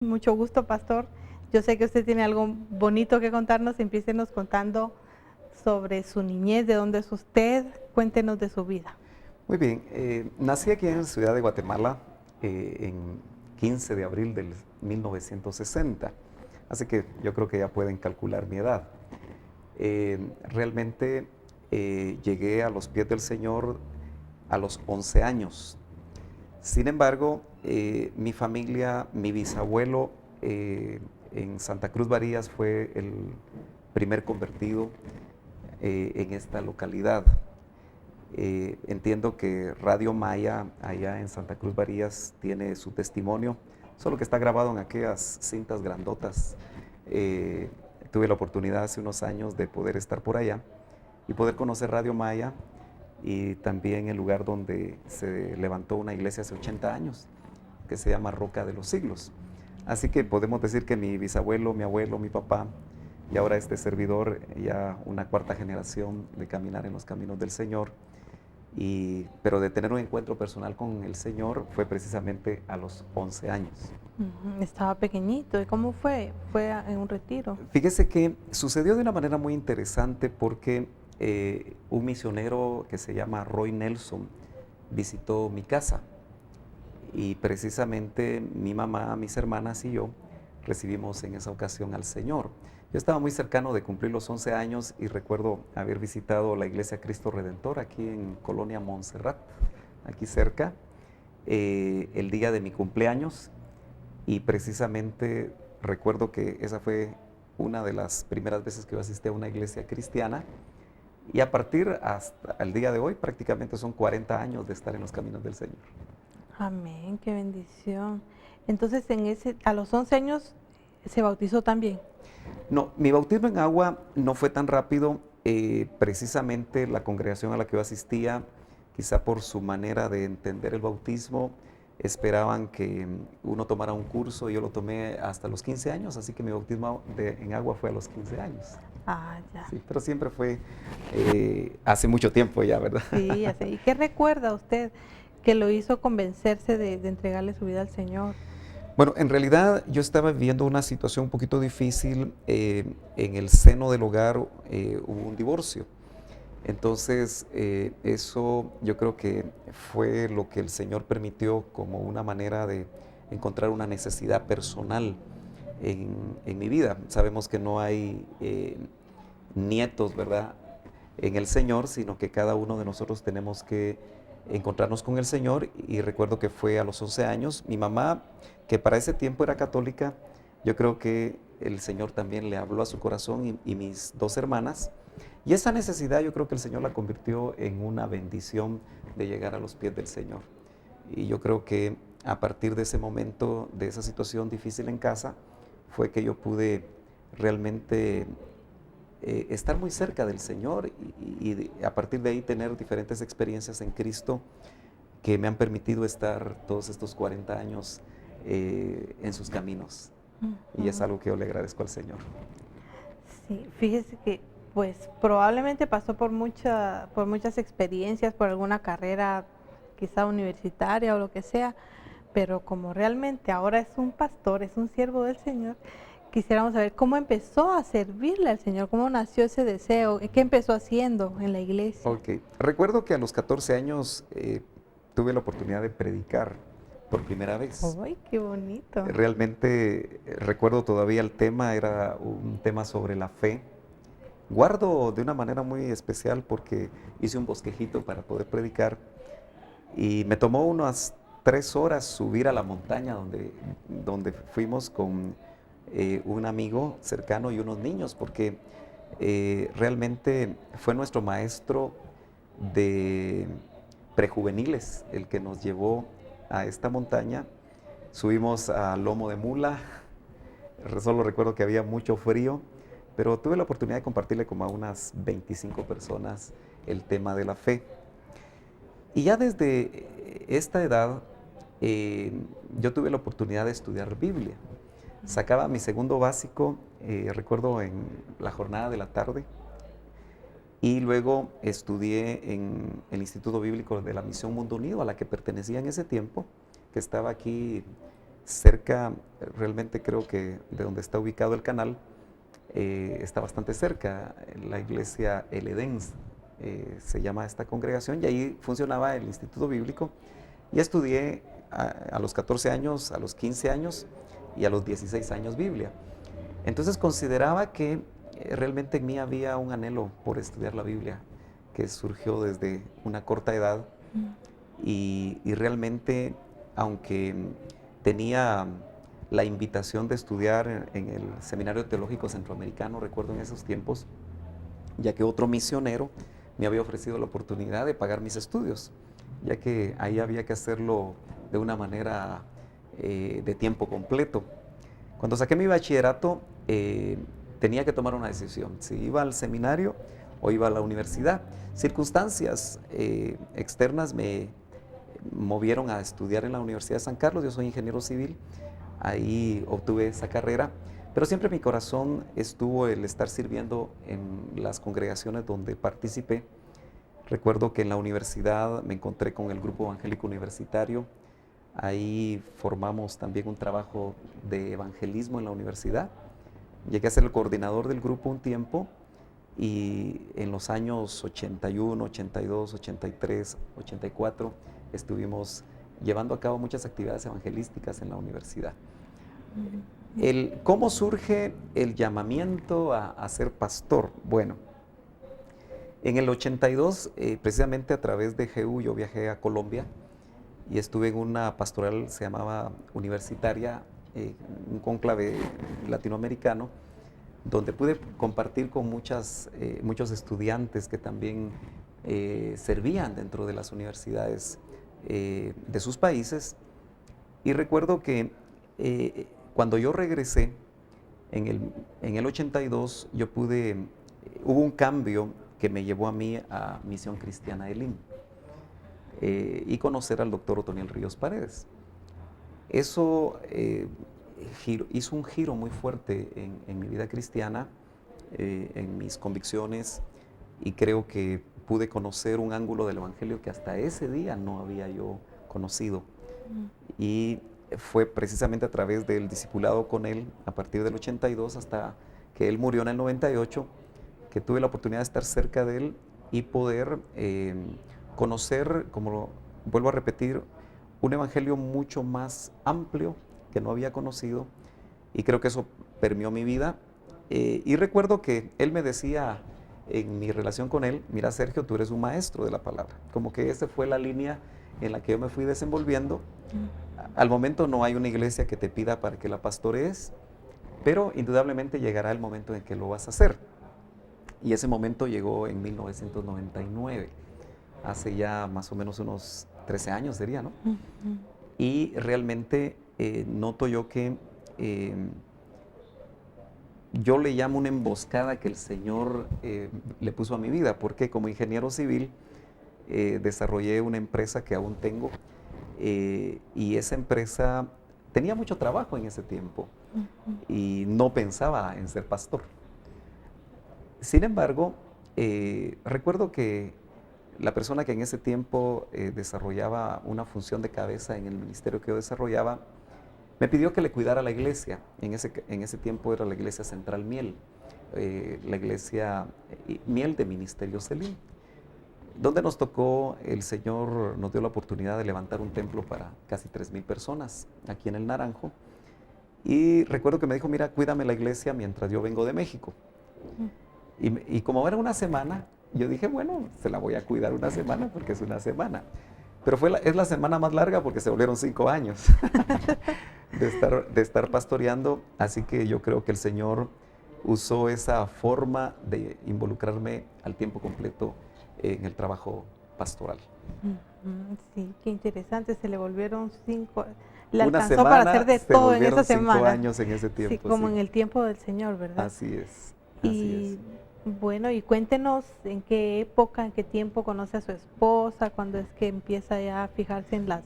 Mucho gusto, pastor. Yo sé que usted tiene algo bonito que contarnos. Empiécenos contando sobre su niñez, de dónde es usted. Cuéntenos de su vida. Muy bien, nací aquí en la ciudad de Guatemala en 15 de abril del 1960, así que yo creo que ya pueden calcular mi edad. Realmente llegué a los pies del Señor a los 11 años. Sin embargo, mi familia, mi bisabuelo en Santa Cruz Varías fue el primer convertido en esta localidad. Entiendo que Radio Maya, allá en Santa Cruz Varías, tiene su testimonio, solo que está grabado en aquellas cintas grandotas. Eh, Tuve la oportunidad hace unos años de poder estar por allá y poder conocer Radio Maya y también el lugar donde se levantó una iglesia hace 80 años, que se llama Roca de los Siglos. Así que podemos decir que mi bisabuelo, mi abuelo, mi papá y ahora este servidor, ya una cuarta generación de caminar en los caminos del Señor. Pero de tener un encuentro personal con el Señor fue precisamente a los 11 años. Estaba pequeñito. ¿Y cómo fue? ¿Fue en un retiro? Fíjese que sucedió de una manera muy interesante porque un misionero que se llama Roy Nelson visitó mi casa y precisamente mi mamá, mis hermanas y yo recibimos en esa ocasión al Señor. Yo estaba muy cercano de cumplir los 11 años y recuerdo haber visitado la iglesia Cristo Redentor aquí en Colonia Montserrat, aquí cerca, el día de mi cumpleaños, y precisamente recuerdo que esa fue una de las primeras veces que yo asistí a una iglesia cristiana, y a partir hasta el día de hoy prácticamente son 40 años de estar en los caminos del Señor. Amén, qué bendición. Entonces, a los 11 años se bautizó también. No, mi bautismo en agua no fue tan rápido. Precisamente la congregación a la que yo asistía, quizá por su manera de entender el bautismo, esperaban que uno tomara un curso. Yo lo tomé hasta los 15 años, así que mi bautismo en agua fue a los 15 años. Ah, ya. Sí, pero siempre fue hace mucho tiempo ya, ¿verdad? Sí, ya sé. ¿Y qué recuerda usted que lo hizo convencerse de entregarle su vida al Señor? Bueno, en realidad yo estaba viviendo una situación un poquito difícil. En el seno del hogar hubo un divorcio. Entonces, eso yo creo que fue lo que el Señor permitió como una manera de encontrar una necesidad personal en mi vida. Sabemos que no hay nietos, ¿verdad?, en el Señor, sino que cada uno de nosotros tenemos que encontrarnos con el Señor. Y recuerdo que fue a los 11 años. Mi mamá, que para ese tiempo era católica, yo creo que el Señor también le habló a su corazón, y mis dos hermanas. Y esa necesidad yo creo que el Señor la convirtió en una bendición de llegar a los pies del Señor. Y yo creo que a partir de ese momento, de esa situación difícil en casa, fue que yo pude realmente estar muy cerca del Señor y a partir de ahí tener diferentes experiencias en Cristo que me han permitido estar todos estos 40 años en sus caminos. Y es Ujú. algo que yo le agradezco al Señor. Sí, fíjese que pues probablemente pasó por muchas experiencias, por alguna carrera quizá universitaria o lo que sea, pero como realmente ahora es un pastor, es un siervo del Señor, quisiéramos saber cómo empezó a servirle al Señor, cómo nació ese deseo, qué empezó haciendo en la iglesia. Ok, recuerdo que a los 14 años tuve la oportunidad de predicar por primera vez. ¡Ay, qué bonito! Realmente recuerdo todavía el tema, era un tema sobre la fe. Guardo de una manera muy especial porque hice un bosquejito para poder predicar y me tomó unas 3 horas subir a la montaña donde fuimos con un amigo cercano y unos niños, porque realmente fue nuestro maestro de prejuveniles el que nos llevó a esta montaña. Subimos a lomo de mula. Solo recuerdo que había mucho frío, pero tuve la oportunidad de compartirle como a unas 25 personas el tema de la fe. Y ya desde esta edad eh, yo tuve la oportunidad de estudiar Biblia. Sacaba mi segundo básico, recuerdo en la jornada de la tarde, y luego estudié en el Instituto Bíblico de la Misión Mundo Unido, a la que pertenecía en ese tiempo, que estaba aquí cerca, realmente creo que de donde está ubicado el canal, está bastante cerca, la iglesia El Edén, se llama esta congregación, y ahí funcionaba el Instituto Bíblico. Y estudié a los 14 años, a los 15 años y a los 16 años Biblia. Entonces consideraba que realmente en mí había un anhelo por estudiar la Biblia, que surgió desde una corta edad. Y realmente, aunque tenía la invitación de estudiar en el Seminario Teológico Centroamericano, recuerdo en esos tiempos, ya que otro misionero me había ofrecido la oportunidad de pagar mis estudios, ya que ahí había que hacerlo de una manera de tiempo completo. Cuando saqué mi bachillerato, tenía que tomar una decisión, si iba al seminario o iba a la universidad. Circunstancias externas me movieron a estudiar en la Universidad de San Carlos. Yo soy ingeniero civil, ahí obtuve esa carrera, pero siempre mi corazón estuvo el estar sirviendo en las congregaciones donde participé. Recuerdo que en la universidad me encontré con el grupo evangélico universitario. Ahí formamos también un trabajo de evangelismo en la universidad. Llegué a ser el coordinador del grupo un tiempo, y en los años 81, 82, 83, 84 estuvimos llevando a cabo muchas actividades evangelísticas en la universidad. ¿Cómo surge el llamamiento a ser pastor? Bueno, en el 82, precisamente a través de GEU, yo viajé a Colombia y estuve en una pastoral, se llamaba universitaria, un cónclave latinoamericano, donde pude compartir con muchos estudiantes que también servían dentro de las universidades de sus países. Y recuerdo que cuando yo regresé en el 82, hubo un cambio que me llevó a mí a Misión Cristiana Elim y conocer al doctor Otoniel Ríos Paredes. Eso hizo un giro muy fuerte en mi vida cristiana, en mis convicciones, y creo que pude conocer un ángulo del Evangelio que hasta ese día no había yo conocido. Y fue precisamente a través del discipulado con él, a partir del 82 hasta que él murió en el 98, que tuve la oportunidad de estar cerca de él y poder conocer, como vuelvo a repetir, un evangelio mucho más amplio que no había conocido, y creo que eso permeó mi vida. Y recuerdo que él me decía en mi relación con él: mira, Sergio, tú eres un maestro de la palabra. Como que esa fue la línea en la que yo me fui desenvolviendo. Al momento no hay una iglesia que te pida para que la pastorees, pero indudablemente llegará el momento en que lo vas a hacer. Y ese momento llegó en 1999, hace ya más o menos unos 13 años sería, ¿no? Y realmente noto yo que yo le llamo una emboscada que el Señor le puso a mi vida, porque como ingeniero civil desarrollé una empresa que aún tengo, y esa empresa tenía mucho trabajo en ese tiempo y no pensaba en ser pastor. Sin embargo, recuerdo que la persona que en ese tiempo desarrollaba una función de cabeza en el ministerio que yo desarrollaba, me pidió que le cuidara la iglesia. En ese tiempo era la iglesia Central Miel, la iglesia Miel de Ministerio Elim, donde nos tocó, el Señor nos dio la oportunidad de levantar un templo para casi 3,000 personas aquí en el Naranjo. Y recuerdo que me dijo: mira, cuídame la iglesia mientras yo vengo de México. Y como era una semana, yo dije, bueno, se la voy a cuidar una semana porque es una semana. Pero es la semana más larga porque se volvieron 5 años de estar pastoreando. Así que yo creo que el Señor usó esa forma de involucrarme al tiempo completo en el trabajo pastoral. Sí, qué interesante, se le volvieron 5, le Una alcanzó semana, para hacer de todo en esa semana. 5 años en ese tiempo. Sí, como sí. en el tiempo del Señor, ¿verdad? Así es. Y bueno, y cuéntenos en qué época, en qué tiempo conoce a su esposa, cuándo es que empieza ya a fijarse en las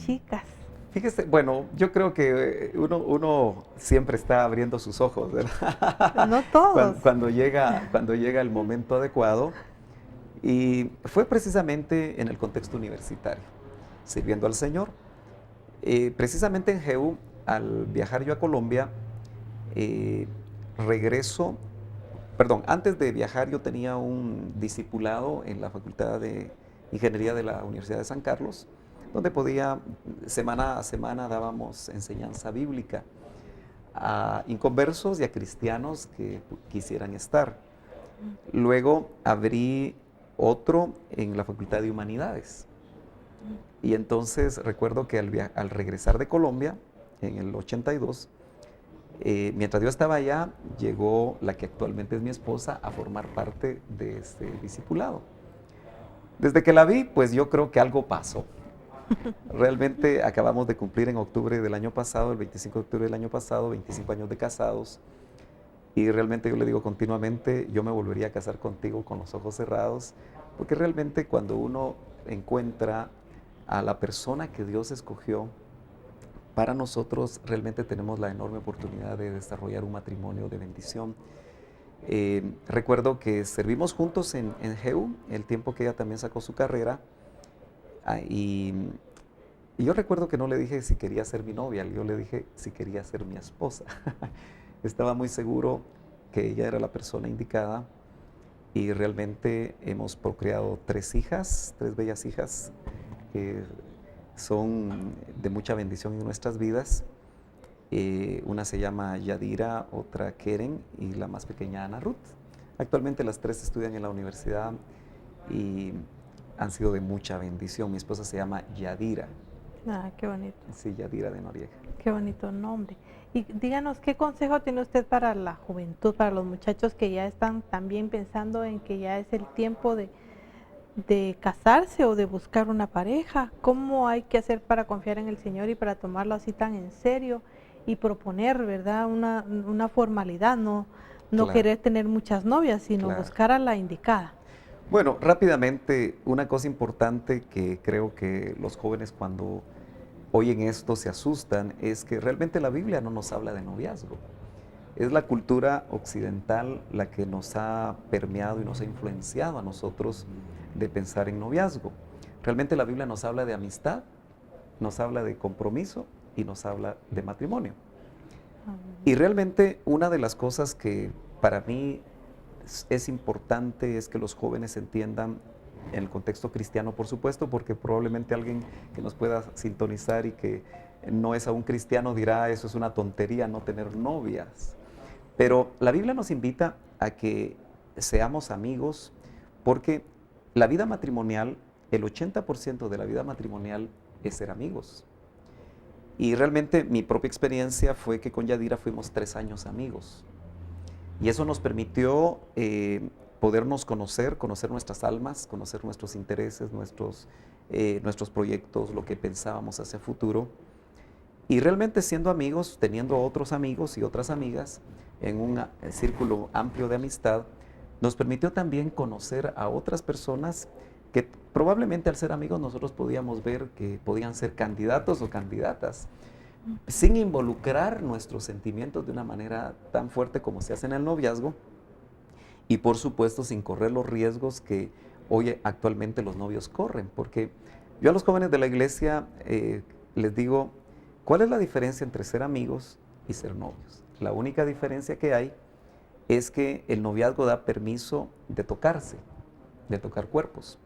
chicas. Fíjese, bueno, yo creo que uno siempre está abriendo sus ojos, ¿verdad? No todos. Cuando llega el momento adecuado. Y fue precisamente en el contexto universitario, sirviendo al Señor. Precisamente en Jehú, al viajar yo a Colombia, eh, regreso, perdón, antes de viajar yo tenía un discipulado en la Facultad de Ingeniería de la Universidad de San Carlos, donde podía, semana a semana dábamos enseñanza bíblica a inconversos y a cristianos que quisieran estar. Luego abrí otro en la Facultad de Humanidades. Y entonces recuerdo que al regresar de Colombia, en el 82, mientras yo estaba allá, llegó la que actualmente es mi esposa a formar parte de este discipulado. Desde que la vi, pues yo creo que algo pasó. Realmente acabamos de cumplir en octubre del año pasado, el 25 de octubre del año pasado, 25 años de casados. Y realmente yo le digo continuamente, yo me volvería a casar contigo con los ojos cerrados, porque realmente cuando uno encuentra a la persona que Dios escogió, para nosotros realmente tenemos la enorme oportunidad de desarrollar un matrimonio de bendición. Recuerdo que servimos juntos en Jehú, el tiempo que ella también sacó su carrera, y yo recuerdo que no le dije si quería ser mi novia, yo le dije si quería ser mi esposa. Estaba muy seguro que ella era la persona indicada y realmente hemos procreado 3 hijas, 3 bellas hijas que son de mucha bendición en nuestras vidas. Una se llama Yadira, otra Keren y la más pequeña Ana Ruth. Actualmente las 3 estudian en la universidad y han sido de mucha bendición. Mi esposa se llama Yadira. Ah, qué bonito. Sí, Yadira de Noriega. Qué bonito nombre. Y díganos, ¿qué consejo tiene usted para la juventud, para los muchachos que ya están también pensando en que ya es el tiempo de casarse o de buscar una pareja? ¿Cómo hay que hacer para confiar en el Señor y para tomarlo así tan en serio y proponer, ¿verdad? Una formalidad, no Claro. querer tener muchas novias, sino Claro. buscar a la indicada. Bueno, rápidamente, una cosa importante que creo que los jóvenes cuando oyen esto se asustan es que realmente la Biblia no nos habla de noviazgo. Es la cultura occidental la que nos ha permeado y nos ha influenciado a nosotros de pensar en noviazgo. Realmente la Biblia nos habla de amistad, nos habla de compromiso y nos habla de matrimonio. Y realmente una de las cosas que para mí es importante es que los jóvenes entiendan en el contexto cristiano, por supuesto, porque probablemente alguien que nos pueda sintonizar y que no es aún cristiano dirá, eso es una tontería no tener novias. Pero la Biblia nos invita a que seamos amigos porque la vida matrimonial, el 80% de la vida matrimonial es ser amigos. Y realmente mi propia experiencia fue que con Yadira fuimos 3 años amigos. Y eso nos permitió podernos conocer nuestras almas, conocer nuestros intereses, nuestros proyectos, lo que pensábamos hacia futuro. Y realmente siendo amigos, teniendo otros amigos y otras amigas en un círculo amplio de amistad, nos permitió también conocer a otras personas que probablemente al ser amigos nosotros podíamos ver que podían ser candidatos o candidatas, sin involucrar nuestros sentimientos de una manera tan fuerte como se hace en el noviazgo y por supuesto sin correr los riesgos que hoy actualmente los novios corren, porque yo a los jóvenes de la iglesia les digo, ¿cuál es la diferencia entre ser amigos y ser novios? La única diferencia que hay es que el noviazgo da permiso de tocarse, de tocar cuerpos.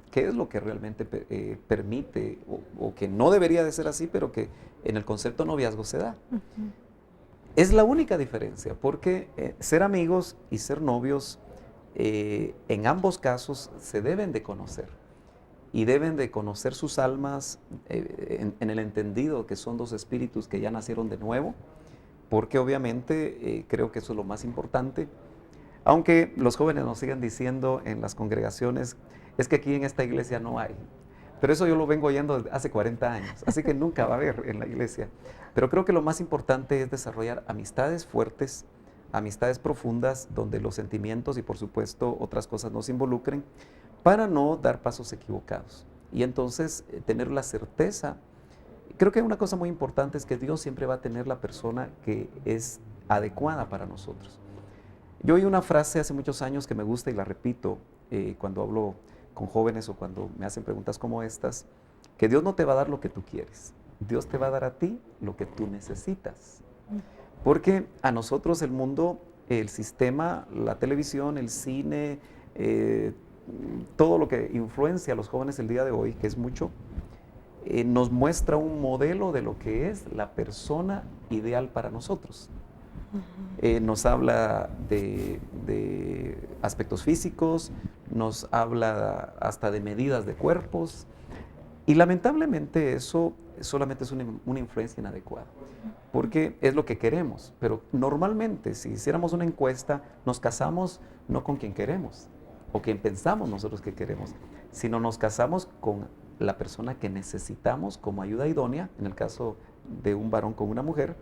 ¿Qué es lo que realmente permite o que no debería de ser así, pero que en el concepto noviazgo se da? Es la única diferencia, porque ser amigos y ser novios, en ambos casos se deben de conocer y deben de conocer sus almas en el entendido que son 2 espíritus que ya nacieron de nuevo, porque obviamente creo que eso es lo más importante. Aunque los jóvenes nos sigan diciendo en las congregaciones, es que aquí en esta iglesia no hay. Pero eso yo lo vengo oyendo hace 40 años, así que nunca va a haber en la iglesia. Pero creo que lo más importante es desarrollar amistades fuertes, amistades profundas, donde los sentimientos y por supuesto otras cosas nos involucren, para no dar pasos equivocados. Y entonces tener la certeza, creo que una cosa muy importante es que Dios siempre va a tener la persona que es adecuada para nosotros. Yo oí una frase hace muchos años que me gusta y la repito cuando hablo con jóvenes o cuando me hacen preguntas como estas, que Dios no te va a dar lo que tú quieres, Dios te va a dar a ti lo que tú necesitas. Porque a nosotros el mundo, el sistema, la televisión, el cine, todo lo que influencia a los jóvenes el día de hoy, que es mucho, nos muestra un modelo de lo que es la persona ideal para nosotros. Nos habla de aspectos físicos, nos habla hasta de medidas de cuerpos, y lamentablemente eso solamente es una influencia inadecuada, porque es lo que queremos, pero normalmente si hiciéramos una encuesta, nos casamos no con quien queremos, o quien pensamos nosotros que queremos, sino nos casamos con la persona que necesitamos como ayuda idónea, en el caso de un varón con una mujer,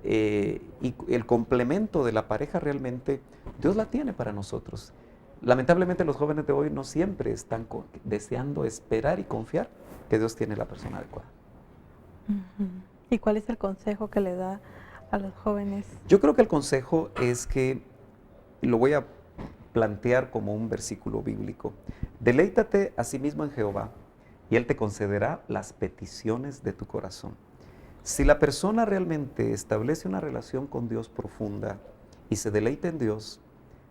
y el complemento de la pareja realmente Dios la tiene para nosotros. Lamentablemente los jóvenes de hoy no siempre están deseando esperar y confiar que Dios tiene la persona adecuada. ¿Y cuál es el consejo que le da a los jóvenes? Yo creo que el consejo es que lo voy a plantear como un versículo bíblico. Deleítate a sí mismo en Jehová y Él te concederá las peticiones de tu corazón. Si la persona realmente establece una relación con Dios profunda y se deleita en Dios,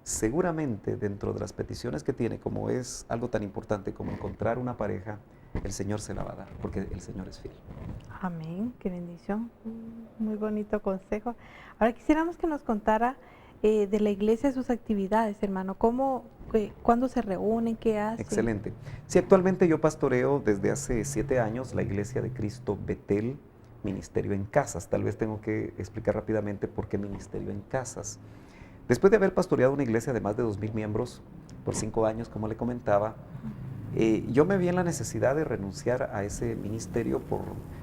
seguramente dentro de las peticiones que tiene, como es algo tan importante como encontrar una pareja, el Señor se la va a dar, porque el Señor es fiel. Amén, qué bendición, muy bonito consejo. Ahora quisiéramos que nos contara de la iglesia, sus actividades, hermano, cuándo se reúnen, qué hacen. Excelente. Sí, actualmente yo pastoreo desde hace 7 años la Iglesia de Cristo Betel, Ministerio en Casas. Tal vez tengo que explicar rápidamente por qué Ministerio en Casas. Después de haber pastoreado una iglesia de más de 2,000 miembros por 5 años, como le comentaba, yo me vi en la necesidad de renunciar a ese ministerio por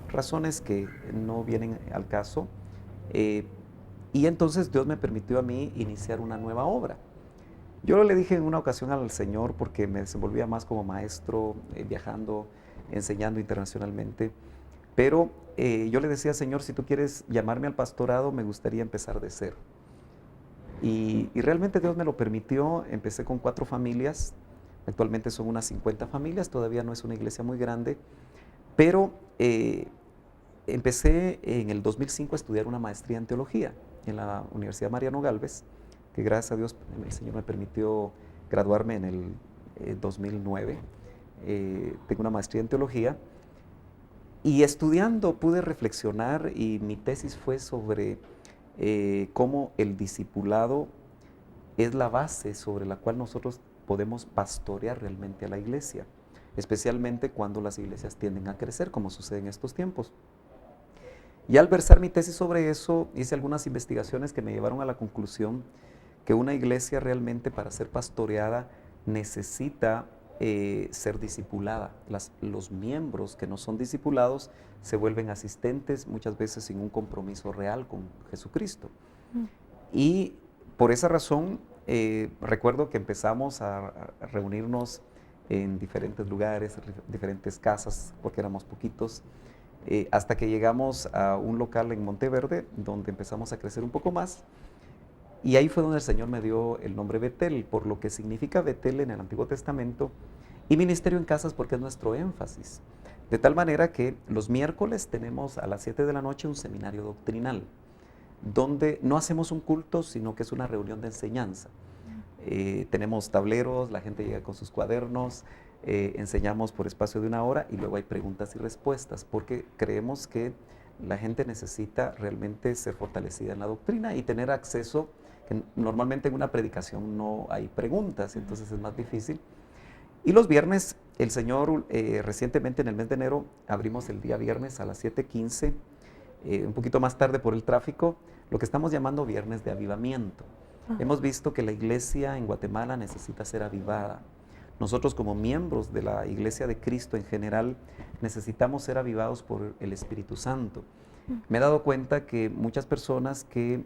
razones que no vienen al caso, y entonces Dios me permitió a mí iniciar una nueva obra. Yo le dije en una ocasión al Señor, porque me desenvolvía más como maestro, viajando, enseñando internacionalmente, pero yo le decía, Señor, si tú quieres llamarme al pastorado, me gustaría empezar de cero. Y realmente Dios me lo permitió. Empecé con 4 familias, actualmente son unas 50 familias, todavía no es una iglesia muy grande, pero empecé en el 2005 a estudiar una maestría en teología en la Universidad Mariano Gálvez, que gracias a Dios el Señor me permitió graduarme en el 2009. Tengo una maestría en teología, y estudiando pude reflexionar, y mi tesis fue sobre cómo el discipulado es la base sobre la cual nosotros podemos pastorear realmente a la iglesia, especialmente cuando las iglesias tienden a crecer, como sucede en estos tiempos. Y al versar mi tesis sobre eso, hice algunas investigaciones que me llevaron a la conclusión que una iglesia realmente, para ser pastoreada, necesita ser discipulada. Los miembros que no son discipulados se vuelven asistentes, muchas veces sin un compromiso real con Jesucristo. Y por esa razón, recuerdo que empezamos a reunirnos en diferentes lugares, diferentes casas, porque éramos poquitos, hasta que llegamos a un local en Monteverde, donde empezamos a crecer un poco más. Y ahí fue donde el Señor me dio el nombre Betel, por lo que significa Betel en el Antiguo Testamento, y Ministerio en Casas porque es nuestro énfasis. De tal manera que los miércoles tenemos a las 7 de la noche un seminario doctrinal, donde no hacemos un culto, sino que es una reunión de enseñanza. Tenemos tableros, la gente llega con sus cuadernos, enseñamos por espacio de 1 hora, y luego hay preguntas y respuestas, porque creemos que la gente necesita realmente ser fortalecida en la doctrina y tener acceso, que normalmente en una predicación no hay preguntas, entonces es más difícil. Y los viernes, el Señor recientemente en el mes de enero abrimos el día viernes a las 7:15, un poquito más tarde por el tráfico, lo que estamos llamando viernes de avivamiento. Hemos visto que la iglesia en Guatemala necesita ser avivada. Nosotros como miembros de la Iglesia de Cristo en general necesitamos ser avivados por el Espíritu Santo. Me he dado cuenta que muchas personas que,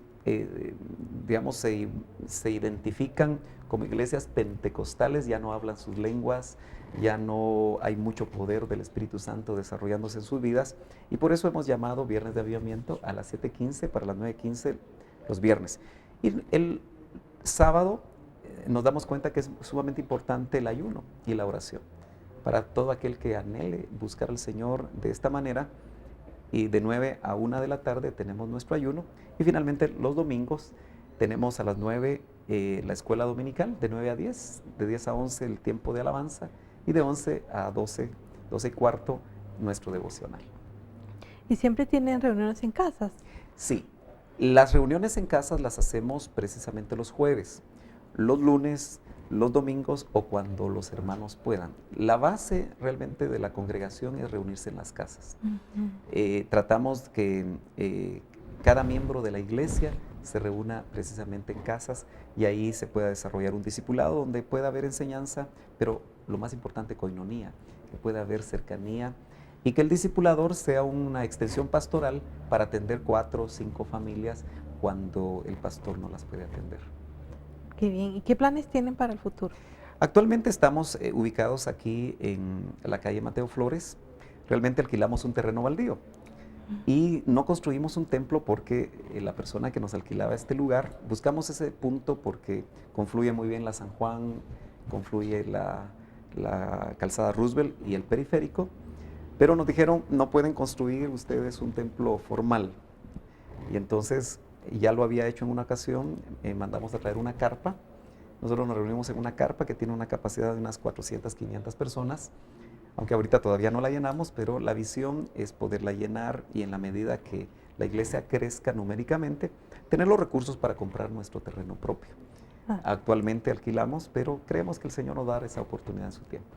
digamos, se identifican como iglesias pentecostales ya no hablan sus lenguas, ya no hay mucho poder del Espíritu Santo desarrollándose en sus vidas, y por eso hemos llamado Viernes de Avivamiento a las 7:15 para las 9:15 los viernes. Y el sábado nos damos cuenta que es sumamente importante el ayuno y la oración. Para todo aquel que anhele buscar al Señor de esta manera, y de 9 a 1 de la tarde tenemos nuestro ayuno. Y finalmente los domingos tenemos a las 9 la escuela dominical, de 9 a 10, de 10 a 11 el tiempo de alabanza y de 11 a 12, 12 y cuarto nuestro devocional. ¿Y siempre tienen reuniones en casas? Sí, las reuniones en casas las hacemos precisamente los jueves, los lunes, los domingos o cuando los hermanos puedan. La base realmente de la congregación es reunirse en las casas. Tratamos que cada miembro de la iglesia se reúna precisamente en casas y ahí se pueda desarrollar un discipulado donde pueda haber enseñanza, pero lo más importante, coinonía, que pueda haber cercanía y que el discipulador sea una extensión pastoral para atender 4 o 5 familias cuando el pastor no las puede atender. Qué bien. ¿Y qué planes tienen para el futuro? Actualmente estamos ubicados aquí en la calle Mateo Flores. Realmente alquilamos un terreno baldío y no construimos un templo porque la persona que nos alquilaba este lugar, buscamos ese punto porque confluye muy bien la San Juan, confluye la calzada Roosevelt y el periférico, pero nos dijeron no pueden construir ustedes un templo formal. Y entonces ya lo había hecho en una ocasión, mandamos a traer una carpa. Nosotros nos reunimos en una carpa que tiene una capacidad de unas 400, 500 personas, aunque ahorita todavía no la llenamos, pero la visión es poderla llenar y en la medida que la iglesia crezca numéricamente, tener los recursos para comprar nuestro terreno propio. Actualmente alquilamos, pero creemos que el Señor nos dará esa oportunidad en su tiempo.